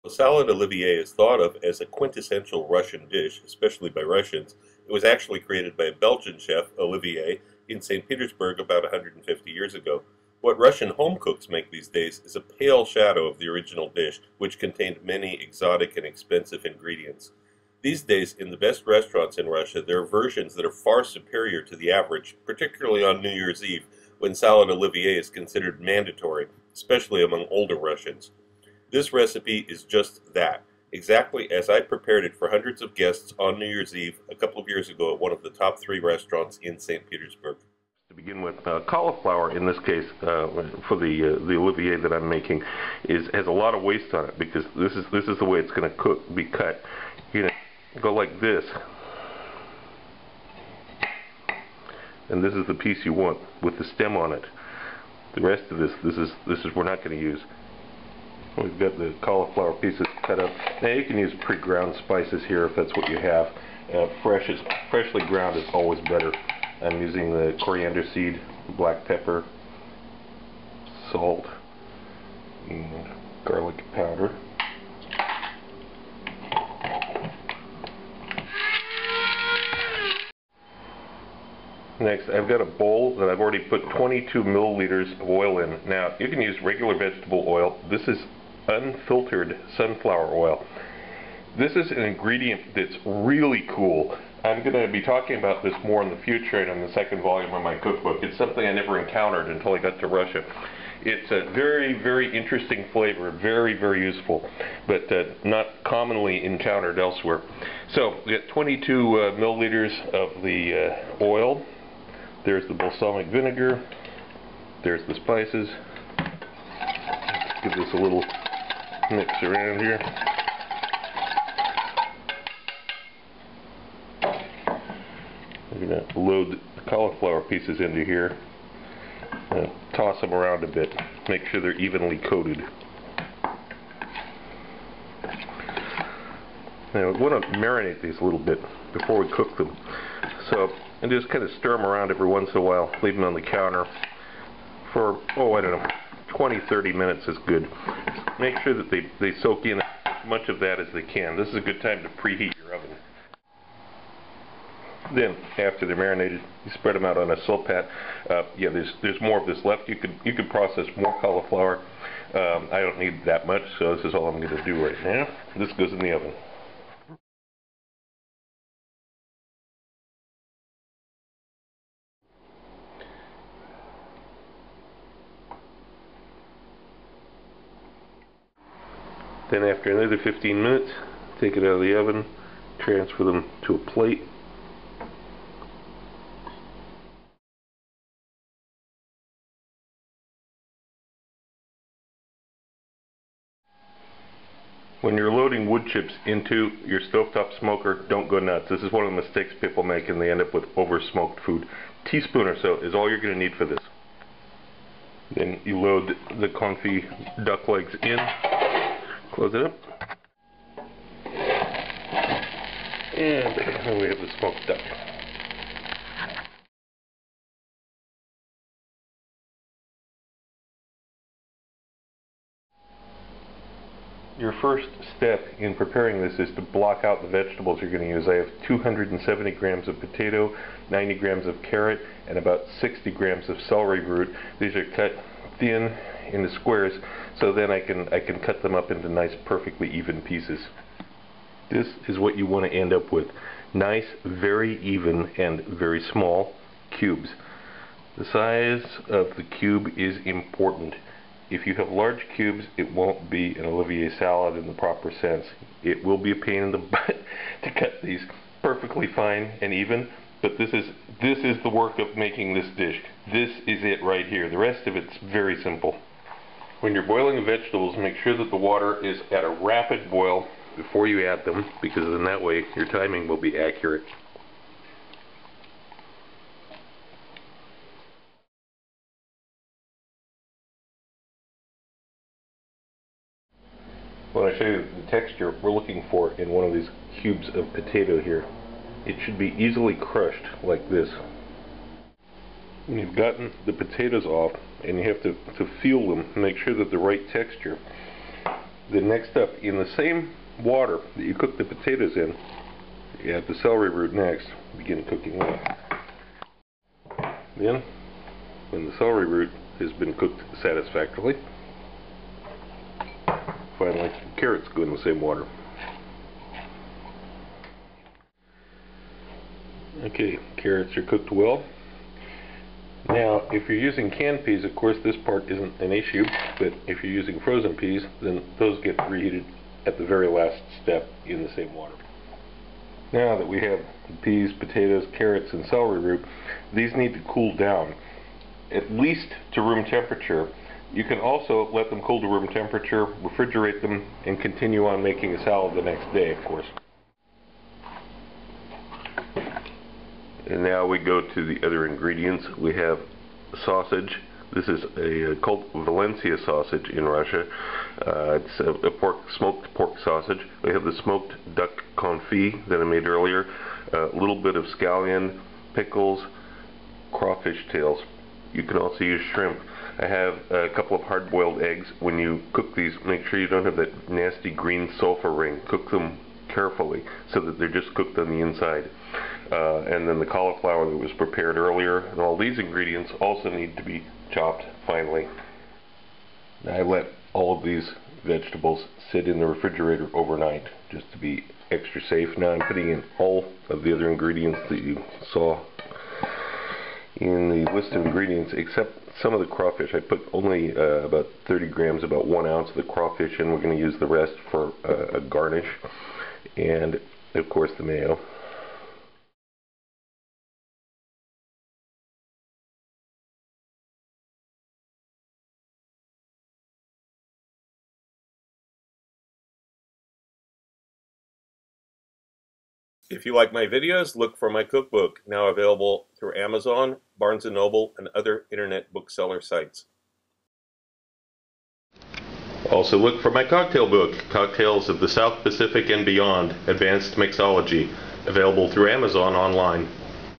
Salad Olivier is thought of as a quintessential Russian dish, especially by Russians. It was actually created by a Belgian chef, Olivier, in St. Petersburg about 150 years ago. What Russian home cooks make these days is a pale shadow of the original dish, which contained many exotic and expensive ingredients. These days, in the best restaurants in Russia, there are versions that are far superior to the average, particularly on New Year's Eve, when salad Olivier is considered mandatory, especially among older Russians. This recipe is just that, exactly as I prepared it for hundreds of guests on New Year's Eve a couple of years ago at one of the top 3 restaurants in St. Petersburg. To begin with, cauliflower in this case, for the Olivier that I'm making, has a lot of waste on it because this is the way it's going to be cut. You're going to go like this, and this is the piece you want with the stem on it. The rest of this is we're not going to use. We've got the cauliflower pieces cut up. Now you can use pre-ground spices here if that's what you have. Freshly ground is always better. I'm using the coriander seed, black pepper, salt, and garlic powder. Next, I've got a bowl that I've already put 22 milliliters of oil in. Now, you can use regular vegetable oil. This is unfiltered sunflower oil. This is an ingredient that's really cool. I'm going to be talking about this more in the future and in the second volume of my cookbook. It's something I never encountered until I got to Russia. It's a very, very interesting flavor, very, very useful, but not commonly encountered elsewhere. So, we got 22 milliliters of the oil. There's the balsamic vinegar. There's the spices. Let's give this a little mix around here. I'm going to load the cauliflower pieces into here. Toss them around a bit. Make sure they're evenly coated. Now we want to marinate these a little bit before we cook them. So, and just kind of stir them around every once in a while. Leave them on the counter for, I don't know, 20-30 minutes is good. Make sure that they soak in as much of that as they can. This is a good time to preheat your oven. Then, after they're marinated, you spread them out on a silpat. Yeah, there's more of this left. You could process more cauliflower. I don't need that much, so this is all I'm going to do right now. This goes in the oven. Then after another 15 minutes, take it out of the oven, transfer them to a plate. When you're loading wood chips into your stovetop smoker, don't go nuts. This is one of the mistakes people make and they end up with over-smoked food. Teaspoon or so is all you're going to need for this. Then you load the confit duck legs in, close it up, and then we have the smoked duck. Your first step in preparing this is to block out the vegetables you're going to use. I have 270 grams of potato, 90 grams of carrot, and about 60 grams of celery root. These are cut thin into squares, so then I can cut them up into nice, perfectly even pieces. This is what you want to end up with. Nice, very even, and very small cubes. The size of the cube is important. If you have large cubes, it won't be an Olivier salad in the proper sense. It will be a pain in the butt to cut these perfectly fine and even, but this is the work of making this dish. This is it right here. The rest of it's very simple. When you're boiling the vegetables, make sure that the water is at a rapid boil before you add them, because in that way your timing will be accurate. When I show you the texture we're looking for in one of these cubes of potato here, it should be easily crushed like this. When you've gotten the potatoes off, and you have to feel them, make sure that the right texture, Then next up, in the same water that you cook the potatoes in, you add the celery root next. Begin cooking that. Then, when the celery root has been cooked satisfactorily, finally, carrots go in the same water. Okay, carrots are cooked well. Now, if you're using canned peas, of course, this part isn't an issue, but if you're using frozen peas, then those get reheated at the very last step in the same water. Now that we have the peas, potatoes, carrots, and celery root, these need to cool down, at least to room temperature. You can also let them cool to room temperature, refrigerate them, and continue on making a salad the next day, of course. And now we go to the other ingredients. We have sausage. This is called Valencia sausage in Russia. It's a smoked pork sausage. We have the smoked duck confit that I made earlier. A little bit of scallion, pickles, crawfish tails. You can also use shrimp. I have a couple of hard-boiled eggs. When you cook these, make sure you don't have that nasty green sulfur ring. Cook them carefully so that they're just cooked on the inside. And then the cauliflower that was prepared earlier, and all these ingredients also need to be chopped finely. Now, I let all of these vegetables sit in the refrigerator overnight just to be extra safe. Now I'm putting in all of the other ingredients that you saw in the list of ingredients, except some of the crawfish. I put only about 30 grams, about 1 ounce of the crawfish in. We're going to use the rest for a garnish, and of course the mayo. If you like my videos, look for my cookbook, now available through Amazon, Barnes & Noble, and other internet bookseller sites. Also look for my cocktail book, Cocktails of the South Pacific and Beyond, Advanced Mixology, available through Amazon online.